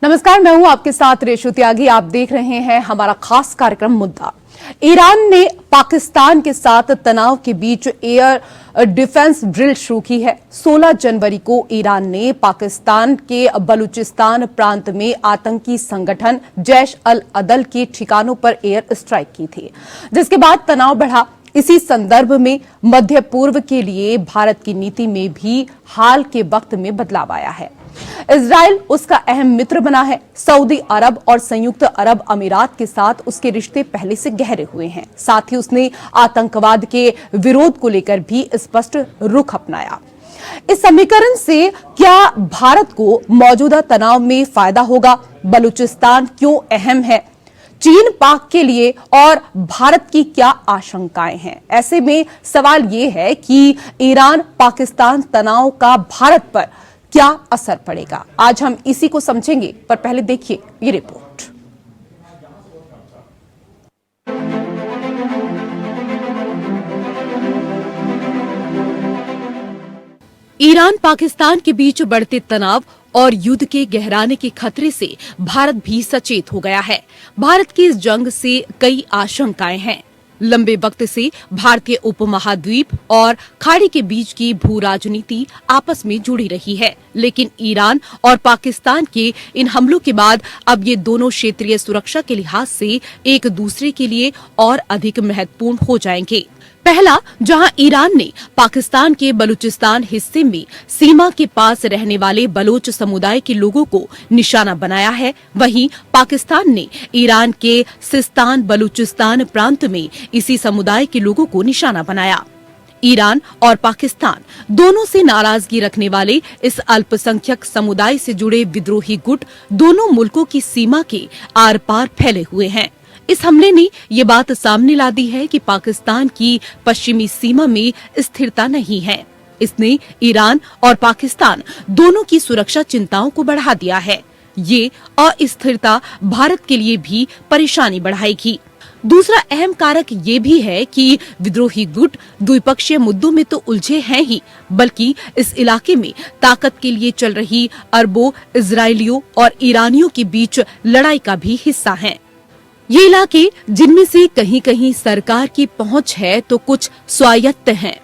नमस्कार, मैं हूं आपके साथ रेशु त्यागी। आप देख रहे हैं हमारा खास कार्यक्रम मुद्दा। ईरान ने पाकिस्तान के साथ तनाव के बीच एयर डिफेंस ड्रिल शुरू की है। 16 जनवरी को ईरान ने पाकिस्तान के बलूचिस्तान प्रांत में आतंकी संगठन जैश अल अदल के ठिकानों पर एयर स्ट्राइक की थी, जिसके बाद तनाव बढ़ा। इसी संदर्भ में मध्य पूर्व के लिए भारत की नीति में भी हाल के वक्त में बदलाव आया है। इजराइल उसका अहम मित्र बना है। सऊदी अरब और संयुक्त अरब अमीरात के साथ उसके रिश्ते पहले से गहरे हुए हैं। साथ ही उसने आतंकवाद के विरोध को लेकर भी स्पष्ट रुख अपनाया। इस समीकरण से क्या भारत को मौजूदा तनाव में फायदा होगा? बलूचिस्तान क्यों अहम है चीन पाक के लिए और भारत की क्या आशंकाएं हैं? ऐसे में सवाल यह है कि ईरान पाकिस्तान तनाव का भारत पर क्या असर पड़ेगा। आज हम इसी को समझेंगे, पर पहले देखिए ये रिपोर्ट। ईरान पाकिस्तान के बीच बढ़ते तनाव और युद्ध के गहराने के खतरे से भारत भी सचेत हो गया है। भारत की इस जंग से कई आशंकाएं हैं। लंबे वक्त से भारतीय उपमहाद्वीप और खाड़ी के बीच की भू राजनीति आपस में जुड़ी रही है, लेकिन ईरान और पाकिस्तान के इन हमलों के बाद अब ये दोनों क्षेत्रीय सुरक्षा के लिहाज से एक दूसरे के लिए और अधिक महत्वपूर्ण हो जाएंगे। पहला, जहां ईरान ने पाकिस्तान के बलूचिस्तान हिस्से में सीमा के पास रहने वाले बलोच समुदाय के लोगों को निशाना बनाया है, वहीं पाकिस्तान ने ईरान के सिस्तान बलूचिस्तान प्रांत में इसी समुदाय के लोगों को निशाना बनाया। ईरान और पाकिस्तान दोनों से नाराजगी रखने वाले इस अल्पसंख्यक समुदाय से जुड़े विद्रोही गुट दोनों मुल्कों की सीमा के आर पार फैले हुए हैं। इस हमले ने ये बात सामने ला दी है कि पाकिस्तान की पश्चिमी सीमा में स्थिरता नहीं है। इसने ईरान और पाकिस्तान दोनों की सुरक्षा चिंताओं को बढ़ा दिया है। ये अस्थिरता भारत के लिए भी परेशानी बढ़ाएगी। दूसरा अहम कारक ये भी है कि विद्रोही गुट द्विपक्षीय मुद्दों में तो उलझे हैं ही, बल्कि इस इलाके में ताकत के लिए चल रही अरबों, इजरायलियों और ईरानियों के बीच लड़ाई का भी हिस्सा हैं। ये इलाके जिनमें से कहीं कहीं सरकार की पहुंच है तो कुछ स्वायत्त हैं।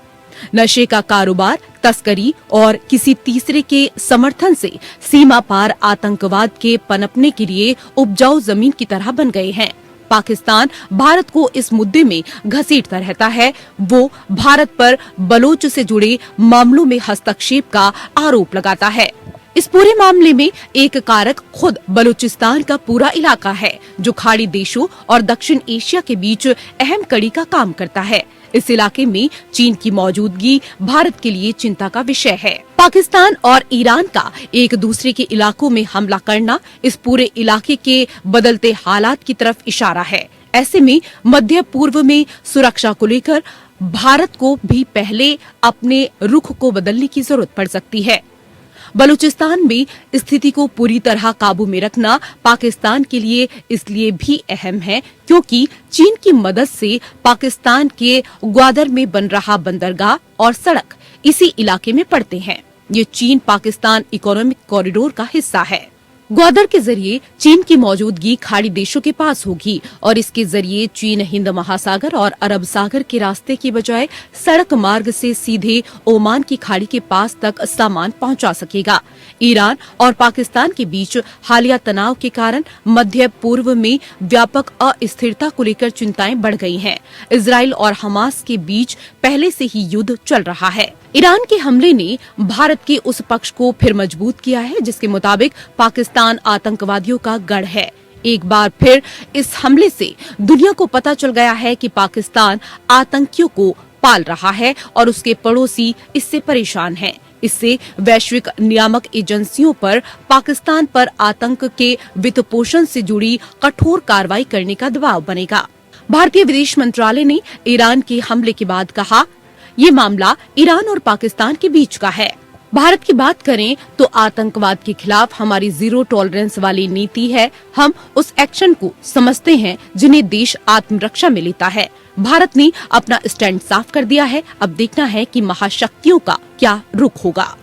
नशे का कारोबार, तस्करी और किसी तीसरे के समर्थन से सीमा पार आतंकवाद के पनपने के लिए उपजाऊ जमीन की तरह बन गए हैं। पाकिस्तान भारत को इस मुद्दे में घसीटता रहता है। वो भारत पर बलोच से जुड़े मामलों में हस्तक्षेप का आरोप लगाता है। इस पूरे मामले में एक कारक खुद बलूचिस्तान का पूरा इलाका है, जो खाड़ी देशों और दक्षिण एशिया के बीच अहम कड़ी का काम करता है। इस इलाके में चीन की मौजूदगी भारत के लिए चिंता का विषय है। पाकिस्तान और ईरान का एक दूसरे के इलाकों में हमला करना इस पूरे इलाके के बदलते हालात की तरफ इशारा है। ऐसे में मध्य पूर्व में सुरक्षा को लेकर भारत को भी पहले अपने रुख को बदलने की जरूरत पड़ सकती है। बलूचिस्तान में स्थिति को पूरी तरह काबू में रखना पाकिस्तान के लिए इसलिए भी अहम है क्योंकि चीन की मदद से पाकिस्तान के ग्वादर में बन रहा बंदरगाह और सड़क इसी इलाके में पड़ते हैं। ये चीन पाकिस्तान इकोनॉमिक कॉरिडोर का हिस्सा है। ग्वादर के जरिए चीन की मौजूदगी खाड़ी देशों के पास होगी और इसके जरिए चीन हिंद महासागर और अरब सागर के रास्ते की बजाय सड़क मार्ग से सीधे ओमान की खाड़ी के पास तक सामान पहुंचा सकेगा। ईरान और पाकिस्तान के बीच हालिया तनाव के कारण मध्य पूर्व में व्यापक अस्थिरता को लेकर चिंताएं बढ़ गई हैं। इजराइल और हमास के बीच पहले से ही युद्ध चल रहा है। ईरान के हमले ने भारत के उस पक्ष को फिर मजबूत किया है जिसके मुताबिक पाकिस्तान आतंकवादियों का गढ़ है। एक बार फिर इस हमले से दुनिया को पता चल गया है कि पाकिस्तान आतंकियों को पाल रहा है और उसके पड़ोसी इससे परेशान हैं। इससे वैश्विक नियामक एजेंसियों पर पाकिस्तान पर आतंक के वित्त पोषण से जुड़ी कठोर कार्रवाई करने का दबाव बनेगा। भारतीय विदेश मंत्रालय ने ईरान के हमले के बाद कहा, ये मामला ईरान और पाकिस्तान के बीच का है। भारत की बात करें तो आतंकवाद के खिलाफ हमारी जीरो टॉलरेंस वाली नीति है। हम उस एक्शन को समझते हैं जिन्हें देश आत्मरक्षा में लेता है। भारत ने अपना स्टैंड साफ कर दिया है। अब देखना है कि महाशक्तियों का क्या रुख होगा।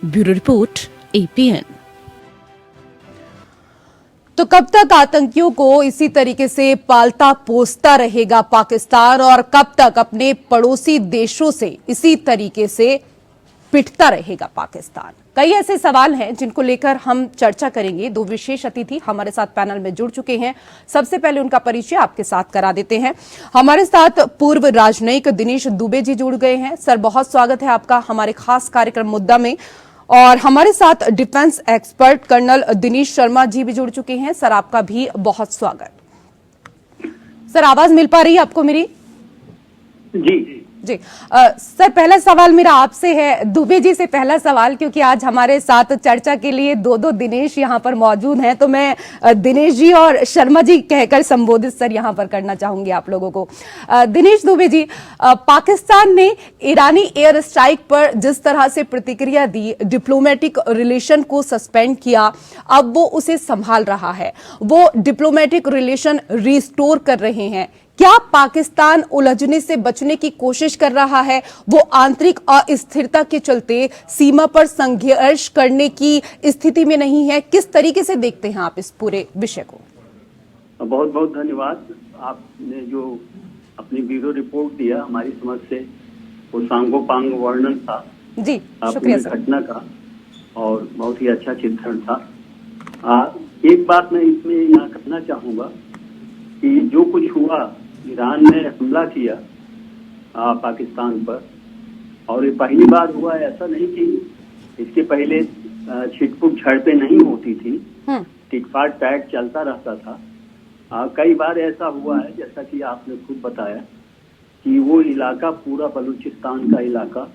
Bureau report, APN। तो कब तक आतंकियों को इसी तरीके से पालता पोसता रहेगा पाकिस्तान, और कब तक अपने पड़ोसी देशों से इसी तरीके से पिटता रहेगा पाकिस्तान? कई ऐसे सवाल हैं जिनको लेकर हम चर्चा करेंगे। दो विशेष अतिथि हमारे साथ पैनल में जुड़ चुके हैं। सबसे पहले उनका परिचय आपके साथ करा देते हैं। हमारे साथ पूर्व राजनयिक दिनेश दुबे जी जुड़ गए हैं। सर, बहुत स्वागत है आपका हमारे खास कार्यक्रम मुद्दा में। और हमारे साथ defence expert colonel Dinesh Sharma ji भी जुड़ चुके हैं। सर, आपका भी बहुत स्वागत। सर, आवाज मिल पा रही है आपको मेरी? जी जी। सर, पहला सवाल मेरा आपसे है, दुबे जी से पहला सवाल, क्योंकि आज हमारे साथ चर्चा के लिए दो दिनेश यहाँ पर मौजूद हैं, तो मैं दिनेश जी और शर्मा जी कहकर संबोधित सर यहाँ पर करना चाहूंगी आप लोगों को। दिनेश दुबे जी, पाकिस्तान ने ईरानी एयर स्ट्राइक पर जिस तरह से प्रतिक्रिया दी, डिप्लोमेटिक रिलेशन को सस्पेंड किया, अब वो उसे संभाल रहा है, वो डिप्लोमेटिक रिलेशन रिस्टोर कर रहे हैं। क्या पाकिस्तान उलझने से बचने की कोशिश कर रहा है? वो आंतरिक अस्थिरता के चलते सीमा पर संघर्ष करने की स्थिति में नहीं है? किस तरीके से देखते हैं आप इस पूरे विषय को? बहुत बहुत धन्यवाद। आपने जो अपनी ब्यूरो रिपोर्ट दिया, हमारी समझ से वो सांगोपांग वर्णन था जी, शुक्रिया सर। घटना का, और बहुत ही अच्छा चित्रण था। एक बात मैं इसमें यहाँ कहना चाहूंगा कि जो कुछ हुआ, ईरान ने हमला किया पाकिस्तान पर, और ये पहली बार हुआ है, ऐसा नहीं कि इसके पहले छिटपुट झड़पें नहीं होती थी, टिकफाट टैग चलता रहता था। कई बार ऐसा हुआ है, जैसा कि आपने खुद बताया कि वो इलाका पूरा बलूचिस्तान का इलाका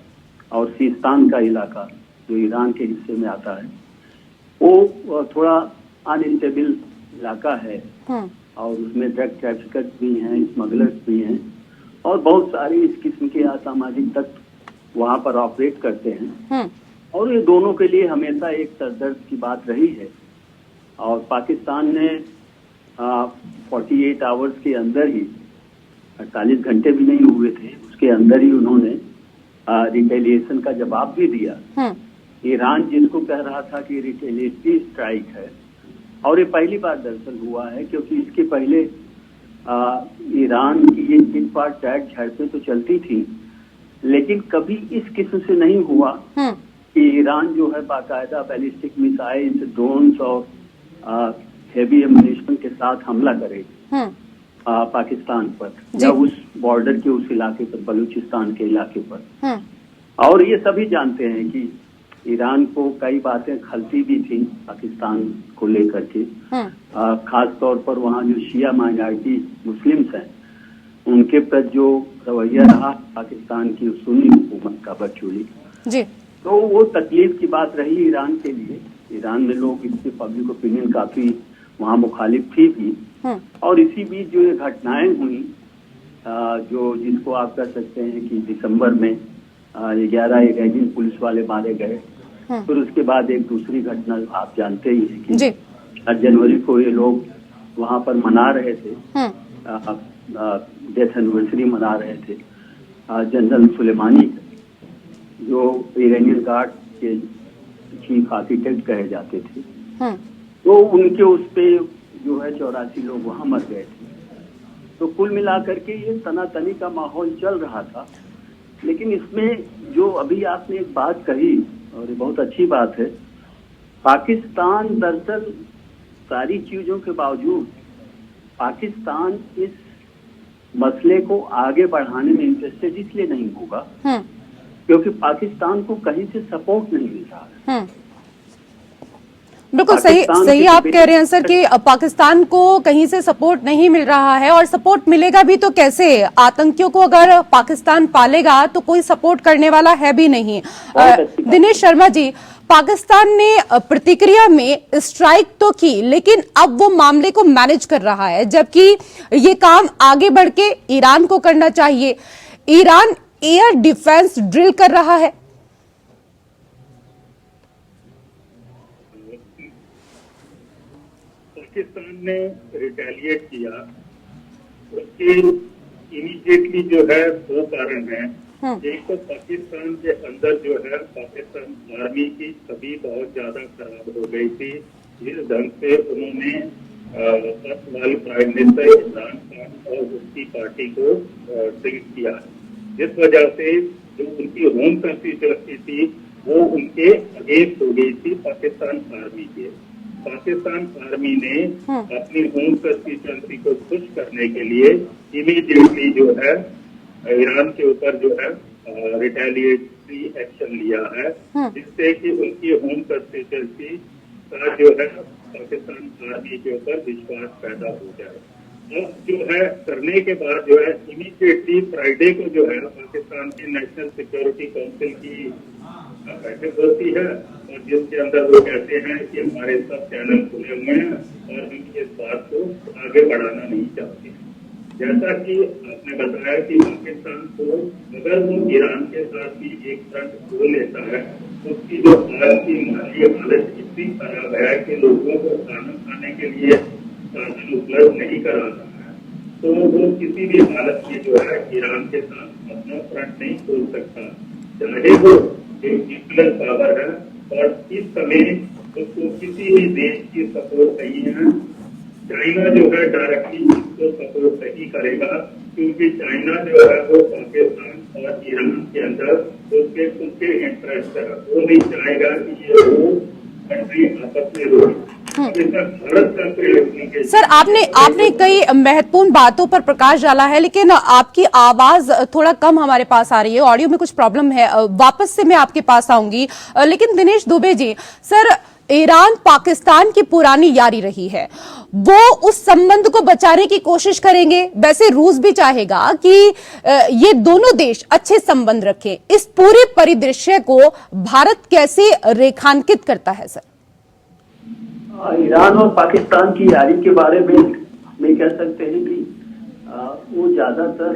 और सीस्तान का इलाका जो ईरान के हिस्से में आता है, वो थोड़ा अनस्टेबल इलाका है, और उसमें ड्रग ट्रैफिकर्स भी हैं, स्मगलर्स भी हैं, और बहुत सारे इस किस्म के असामाजिक तत्व वहां पर ऑपरेट करते हैं। और ये दोनों के लिए हमेशा एक सरदर्द की बात रही है। और पाकिस्तान ने 48 आवर्स के अंदर ही, 48 घंटे भी नहीं हुए थे, उसके अंदर ही उन्होंने रिटेलिएशन का जवाब भी दिया। ईरान जिसको कह रहा था कि रिटेलिएटरी स्ट्राइक है, और ये पहली बार दरअसल हुआ है, क्योंकि इसके पहले ईरान की ये टिकफाट टैग झड़पें तो चलती थी, लेकिन कभी इस किस्म से नहीं हुआ कि ईरान जो है बाकायदा बैलिस्टिक मिसाइल, ड्रोन्स और हेवी एम्युनिशन के साथ हमला करे पाकिस्तान पर, या उस बॉर्डर के उस इलाके पर, बलूचिस्तान के इलाके पर। और ये सभी जानते हैं कि ईरान को कई बातें खलती भी थी पाकिस्तान को लेकर के, खास तौर पर वहाँ जो शिया माइनॉरिटी मुस्लिम्स हैं, उनके प्रति जो रवैया रहा पाकिस्तान की सुन्नी हुकूमत का बदचूली जी, तो वो तकलीफ की बात रही ईरान के लिए। ईरान में लोग, इसके पब्लिक ओपिनियन काफी वहाँ मुखालिफ थी भी। और इसी बीच जो ये घटनाएं हुई, जो जिसको आप कह सकते हैं कि दिसंबर में 11 एजेंट पुलिस वाले मारे गए, फिर उसके बाद एक दूसरी घटना आप जानते ही हैं कि 4 जनवरी को ये लोग वहां पर मना रहे थे, डेथ एनिवर्सरी मना रहे थे जनरल सुलेमानी, जो ईरानियन गार्ड के चीफ आर्किटेक्ट कहे जाते थे। तो उनके उस पे जो है 84 लोग वहां मर गए थे। तो कुल मिलाकर के ये तनातनी का माहौल चल रहा था। लेकिन इसमें जो अभी आपने एक बात कही, और ये बहुत अच्छी बात है, पाकिस्तान दरअसल सारी चीजों के बावजूद पाकिस्तान इस मसले को आगे बढ़ाने में इंटरेस्टेड इसलिए नहीं होगा क्योंकि पाकिस्तान को कहीं से सपोर्ट नहीं मिल रहा है। बिल्कुल सही आप कह रहे हैं सर कि पाकिस्तान को कहीं से सपोर्ट नहीं मिल रहा है, और सपोर्ट मिलेगा भी तो कैसे? आतंकियों को अगर पाकिस्तान पालेगा तो कोई सपोर्ट करने वाला है भी नहीं। दिनेश शर्मा जी, पाकिस्तान ने प्रतिक्रिया में स्ट्राइक तो की, लेकिन अब वो मामले को मैनेज कर रहा है, जबकि ये काम आगे बढ़ के ईरान को करना चाहिए। ईरान एयर डिफेंस ड्रिल कर रहा है। पाकिस्तान ने रिटेलिएट किया, उसके इमीडिएटली जो है 2 कारण हैं। एक तो पाकिस्तान के अंदर जो है पाकिस्तान आर्मी की छवि बहुत ज्यादा खराब हो गई थी, जिस ढंग से उन्होंने वर्तमान प्राइम मिनिस्टर इमरान खान और उसकी पार्टी को ट्रीट किया है, जिस वजह से जो उनकी होम कंस्टिट्यूएंसी थी वो उनके अगेंस्ट हो गई थी पाकिस्तान आर्मी के। पाकिस्तान आर्मी ने अपनी होम कंस्टिट्यूएंसी को खुश करने के लिए इमीडिएटली जो है ईरान के ऊपर जो है रिटेलिएटरी एक्शन लिया है, जिससे कि उनकी होम कंस्टिट्यूएंसी का जो है पाकिस्तान आर्मी के ऊपर विश्वास पैदा हो जाए। अब जो है करने के बाद जो है इमीडिएटली फ्राइडे को जो है पाकिस्तान की नेशनल सिक्योरिटी काउंसिल की बैठक होती है, और जिसके अंदर वो कहते हैं कि हमारे सब चैनल खुले हुए हैं और हम इस बात को आगे बढ़ाना नहीं चाहते। जैसा कि आपने बताया कि पाकिस्तान को अगर वो ईरान के साथ भी एक फ्रंट खोल लेता है, तो उसकी जो आज की माली हालत इतनी खराब है कि लोगों को खाना खाने के लिए साधन उपलब्ध नहीं करा रहा है, तो वो किसी भी हालत में जो है ईरान के साथ अपना फ्रंट नहीं खोल सकता, चाहे वो एक न्यूक्लियर पावर है। और इस समय उसको किसी भी देश की सपोर्ट नहीं है। चाइना जो है डायरेक्टली इसको सपोर्ट नहीं करेगा, क्योंकि चाइना जो है वो पाकिस्तान और ईरान के अंदर उसके इंटरेस्ट है। वो नहीं चाहेगा कि ये दो कंट्री आपस में रोके। सर, आपने कई महत्वपूर्ण बातों पर प्रकाश डाला है, लेकिन आपकी आवाज थोड़ा कम हमारे पास आ रही है, ऑडियो में कुछ प्रॉब्लम है। वापस से मैं आपके पास आऊंगी, लेकिन दिनेश दुबे जी, सर, ईरान पाकिस्तान की पुरानी यारी रही है, वो उस संबंध को बचाने की कोशिश करेंगे। वैसे रूस भी चाहेगा कि ये दोनों देश अच्छे संबंध रखें। इस पूरे परिदृश्य को भारत कैसे रेखांकित करता है सर? ईरान और पाकिस्तान की यारी के बारे में हम कह सकते हैं कि वो ज्यादातर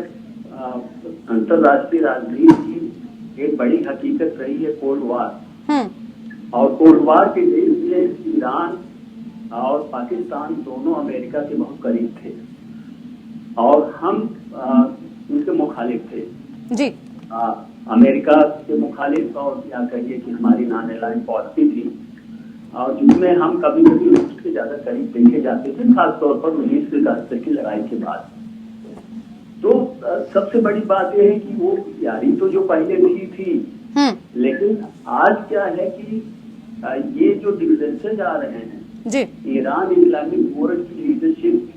अंतर्राष्ट्रीय राजनीति की एक बड़ी हकीकत रही है, कोल्ड वार। और कोल्ड वार के देश में ईरान और पाकिस्तान दोनों अमेरिका के बहुत करीब थे और हम उनके मुखालिफ थे जी। अमेरिका के मुखालिफ, और या कहिए कि हमारी नॉन अलाइंड पॉलिसी थी, और जिसमें हम कभी कभी रूस के ज्यादा करीब देखे जाते थे, खासतौर पर 1971 की लड़ाई के बाद। तो सबसे बड़ी बात यह है कि वो यारी तो जो पहले थी, लेकिन आज क्या है कि ये जो डिफरेंसेज आ रहे हैं जी। ईरान इस्लामिक वर्ल्ड की लीडरशिप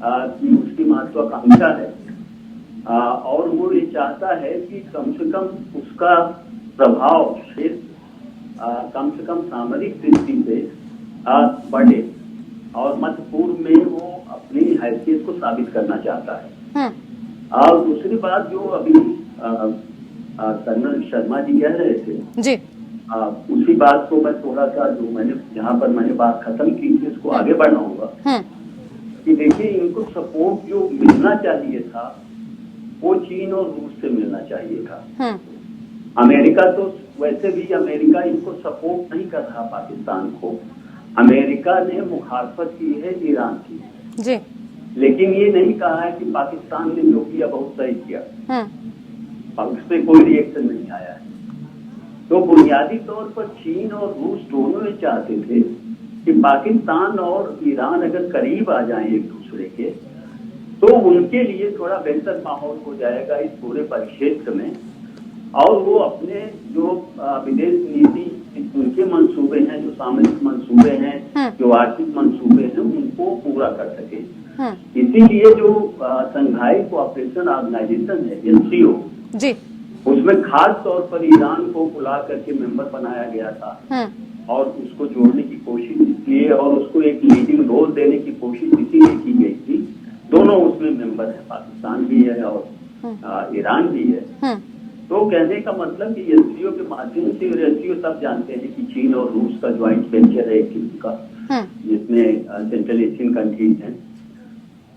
की उसकी महत्वाकांक्षा है, और वो ये चाहता है कि कम से कम उसका प्रभाव क्षेत्र कम से कम सामरिक दृष्टि से बढ़े, और मध्य पूर्व में वो अपनी हैसियत को साबित करना चाहता है। और दूसरी बात जो अभी कर्नल शर्मा जी कह रहे थे जी, उसी बात को मैं थोड़ा सा जो जहाँ पर मैंने बात खत्म की थी उसको आगे बढ़ाऊंगा कि देखिए, इनको सपोर्ट जो मिलना चाहिए था वो चीन और रूस से मिलना चाहिए था। अमेरिका तो वैसे भी अमेरिका इनको सपोर्ट नहीं कर रहा पाकिस्तान को। अमेरिका ने मुखालफत की है ईरान की जी, लेकिन ये नहीं कहा है कि पाकिस्तान ने जो किया बहुत सही किया, उस पर कोई रिएक्शन नहीं आया है। तो बुनियादी तौर पर चीन और रूस दोनों ये चाहते थे कि पाकिस्तान और ईरान अगर करीब आ जाएं एक दूसरे के, तो उनके लिए थोड़ा बेहतर माहौल हो जाएगा इस पूरे परिक्षेत्र में, और वो अपने जो विदेश नीति उनके मंसूबे हैं, जो सामरिक मंसूबे हैं, जो आर्थिक मंसूबे हैं, उनको पूरा कर सके। इसीलिए जो संघाई कोऑपरेशन ऑर्गेनाइजेशन है एससीओ जी, उसमें खास तौर पर ईरान को बुला करके मेंबर बनाया गया था, और उसको जोड़ने की कोशिश इसलिए, और उसको एक लीडिंग रोल देने की कोशिश इसीलिए की गई थी। दोनों उसमें मेंबर है, पाकिस्तान भी है और ईरान भी है। तो कहने का मतलब कि एससीओ के माध्यम से, और एससीओ सब जानते हैं कि चीन और रूस का ज्वाइंट वेंचर है एक किस्म का, जिसमें सेंट्रल एशियन कंट्रीज हैं।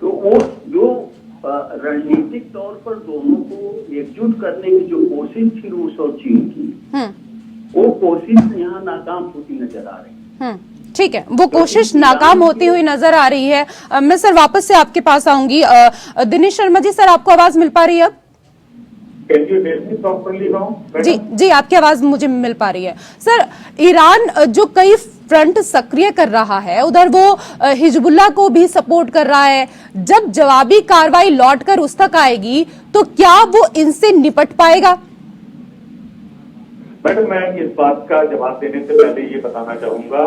तो वो जो रणनीतिक तौर पर दोनों को एकजुट करने की जो कोशिश थी रूस और चीन की, वो कोशिश यहाँ नाकाम होती नजर आ रही। ठीक है, वो कोशिश नाकाम होती हुई नजर आ रही है। मैं सर वापस से आपके पास आऊंगी। दिनेश शर्मा जी, सर आपको आवाज मिल पा रही है अब? जी जी, आपकी आवाज मुझे मिल पा रही है। सर, ईरान जो कई फ्रंट सक्रिय कर रहा है, उधर वो हिजबुल्लाह को भी सपोर्ट कर रहा है। जब जवाबी कार्रवाई लौटकर उस तक आएगी तो क्या वो इनसे निपट पाएगा? मैडम, मैं इस बात का जवाब देने से पहले ये बताना चाहूंगा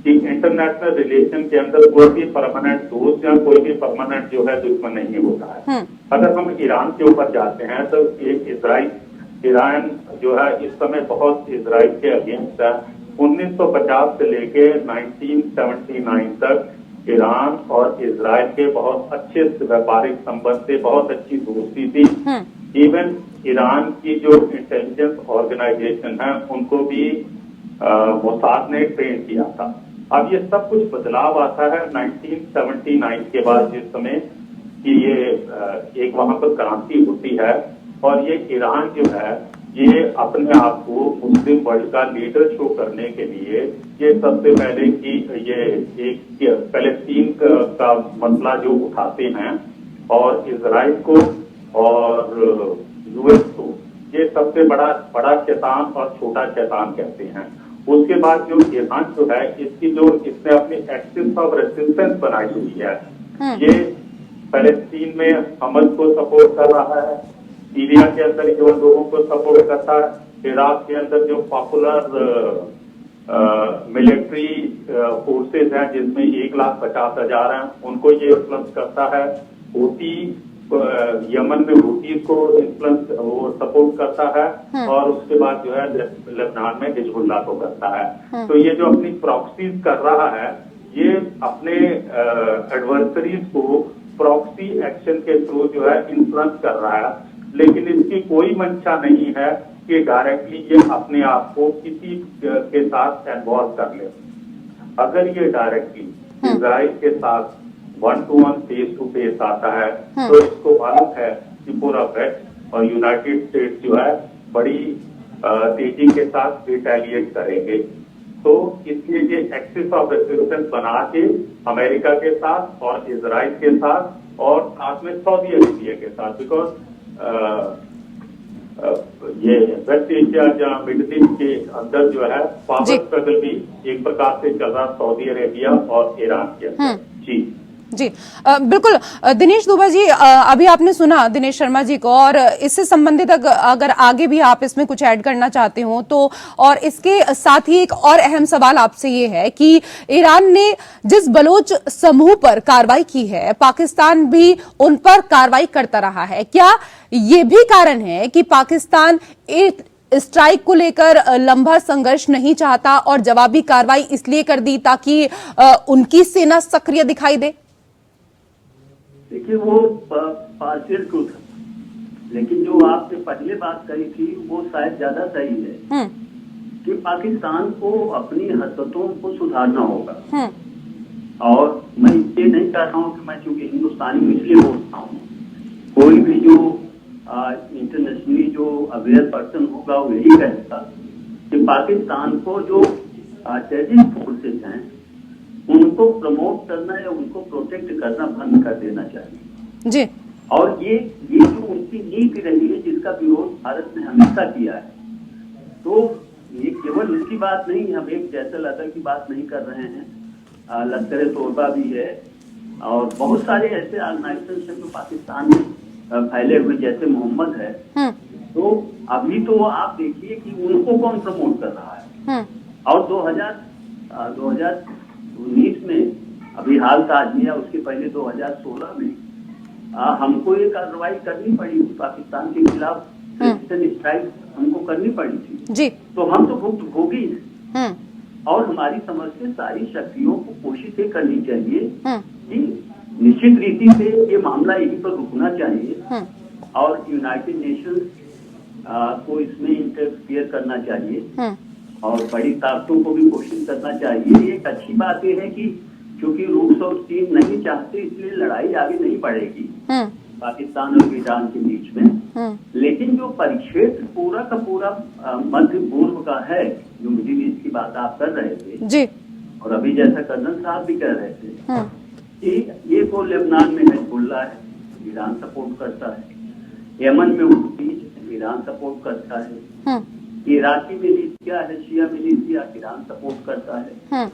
कि इंटरनेशनल रिलेशन के अंदर कोई भी परमानेंट दोस्त या कोई भी परमानेंट जो है दुश्मन नहीं होता है। अगर हम ईरान के ऊपर जाते हैं तो एक ईरान जो है इस समय बहुत इजराइल के अगेंस्ट है। 1950 से लेके 1979 तक ईरान और इजराइल के बहुत अच्छे व्यापारिक संबंध थे, बहुत अच्छी दोस्ती थी। इवन ईरान की जो इंटेलिजेंस ऑर्गेनाइजेशन है उनको भी मोसाद ने ट्रेन किया था। अब ये सब कुछ बदलाव आता है 1979 के बाद, जिस समय कि ये एक वहां पर क्रांति होती है और ये ईरान जो है ये अपने आप को मुस्लिम वर्ल्ड का लीडर शो करने के लिए ये सबसे पहले कि ये एक पैलेस्टीन का मसला जो उठाते हैं और इजराइल को और यूएस को ये सबसे बड़ा शैतान और छोटा शैतान कहते हैं। उसके बाद जो ईरान जो है इसने अपनी एक्सिस ऑफ रेजिस्टेंस बनाई हुई है। ये पैलेस्टीन में हमास को सपोर्ट कर रहा है, सीरिया के अंदर जो लोगों को सपोर्ट करता है, इराक के अंदर जो पॉपुलर मिलिट्री फोर्सेज हैं जिसमें 1,50,000 हैं उनको ये इन्फ्लुएंस करता है। हूती यमन में हूती को इन्फ्लुएंस वो सपोर्ट करता है और उसके बाद जो है लेबनान में हिजबुल्लाह को करता है। तो ये जो अपनी प्रॉक्सीज कर रहा है ये अपने एडवर्सरीज को प्रॉक्सी एक्शन के थ्रू जो है इन्फ्लुएंस कर रहा है, लेकिन इसकी कोई मंशा नहीं है कि डायरेक्टली ये अपने आप को किसी के साथ इन्वॉल्व कर ले। अगर ये डायरेक्टली इजराइल के साथ 1-to-1 फेस टू फेस आता है तो इसको मालूम है कि पूरा वेस्ट और यूनाइटेड स्टेट्स जो है बड़ी तेजी के साथ रिटेलिएट करेंगे। तो इसलिए ये एक्सिस ऑफ रेजिस्टेंस बना के अमेरिका के साथ और इजराइल के साथ और साथ में सऊदी अरेबिया के साथ, बिकॉज ये वेस्ट एशिया या मिडिल ईस्ट के अंदर जो है पावर स्ट्रगल भी एक प्रकार से चल रहा सऊदी अरेबिया और ईरान के अंदर। जी बिल्कुल दिनेश दुबा जी, अभी आपने सुना दिनेश शर्मा जी को, और इससे संबंधित अगर आगे भी आप इसमें कुछ ऐड करना चाहते हो तो, और इसके साथ ही एक और अहम सवाल आपसे ये है कि ईरान ने जिस बलोच समूह पर कार्रवाई की है पाकिस्तान भी उन पर कार्रवाई करता रहा है। क्या ये भी कारण है कि पाकिस्तान स्ट्राइक को लेकर लंबा संघर्ष नहीं चाहता और जवाबी कार्रवाई इसलिए कर दी ताकि उनकी सेना सक्रिय दिखाई दे? देखिए वो पार्शियल ट्रूथ है, लेकिन जो आपने पहले बात कही थी वो शायद ज्यादा सही है कि पाकिस्तान को अपनी हरकतों को सुधारना होगा। और मैं ये नहीं कह रहा हूँ कि मैं चूंकि हिंदुस्तानी हूँ इसलिए बोलता हूँ, कोई भी जो इंटरनेशनली जो अवेयर पर्सन होगा वो यही कहेगा कि पाकिस्तान को जो टेररिस्ट फोर्सेज हैं उनको प्रमोट करना या उनको प्रोटेक्ट करना बंद कर देना चाहिए जी। और ये जो उनकी नीति रही है जिसका विरोध भारत ने हमेशा किया है, तो ये केवल उसकी बात नहीं है, हम एक जैसे लश्कर की बात नहीं कर रहे हैं, लश्कर तोयबा भी है और बहुत सारे ऐसे ऑर्गेनाइजेशन जो पाकिस्तान में फैले हुए जैसे मोहम्मद है। तो अभी तो आप देखिए कि उनको कौन प्रमोट कर रहा है। और 2019 में अभी हाल ताजिया, उसके पहले 2016 में हमको ये कार्रवाई करनी पड़ी थी पाकिस्तान के खिलाफ, स्ट्राइक हमको करनी पड़ी थी जी। तो हम तो भुक्तभोगी हैं और हमारी समझ से सारी शक्तियों को कोशिश ये करनी चाहिए कि निश्चित रीति से ये मामला यहीं पर रुकना चाहिए और यूनाइटेड नेशंस को इसमें इंटरफियर करना चाहिए और बड़ी ताकतों को भी कोशिश करना चाहिए। एक अच्छी बात यह है कि क्योंकि रूस और चीन नहीं चाहते इसलिए लड़ाई आगे नहीं बढ़ेगी पाकिस्तान और ईरान के बीच में। लेकिन जो परिक्षेत्र पूरा का पूरा मध्य पूर्व का है, जो मिडिल ईस्ट की बात आप कर रहे थे जी, और अभी जैसा कर्नल साहब भी कह रहे थे कि ये को लेबनान में हिजबुल्लाह है, ईरान सपोर्ट करता है, यमन में हूती ईरान सपोर्ट करता है, इराकी मिलिशिया है, शिया मिलिशिया, ईरान सपोर्ट करता है।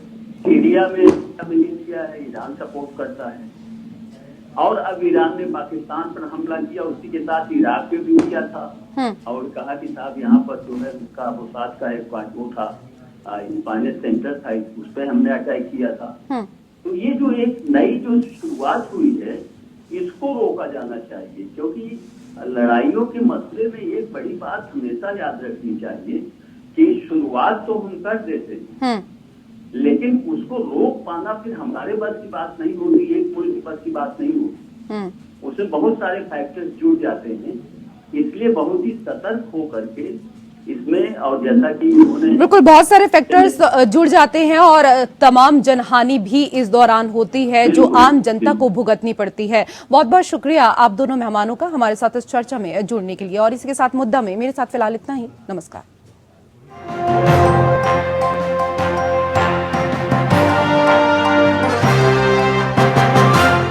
सीरिया में मिलिशिया है, ईरान सपोर्ट करता है। और अब ईरान ने पाकिस्तान पर हमला किया, उसी के साथ इराक पे भी किया था और कहा कि साहब यहाँ पर जो है उसका मोसाद का एक वो था, इंफॉर्मेशन सेंटर था, उस पर हमने अटैक किया था। तो ये जो एक नई जो शुरुआत हुई है, इसको रोका जाना चाहिए, क्योंकि लड़ाइयों के मसले में एक बड़ी बात हमेशा याद रखनी चाहिए कि शुरुआत तो हम कर देते हैं, लेकिन उसको रोक पाना फिर हमारे बस की बात नहीं होती, एक मुल्क की बस की बात नहीं होती। उसमें बहुत सारे फैक्टर्स जुड़ जाते हैं, इसलिए बहुत ही सतर्क होकर के इसमें, और जैसा कि उन्होंने बिल्कुल बहुत सारे फैक्टर्स जुड़ जाते हैं और तमाम जनहानि भी इस दौरान होती है जो आम जनता को भुगतनी पड़ती है। बहुत बहुत शुक्रिया आप दोनों मेहमानों का हमारे साथ इस चर्चा में जुड़ने के लिए, और इसी के साथ मुद्दा में मेरे साथ फिलहाल इतना ही। नमस्कार।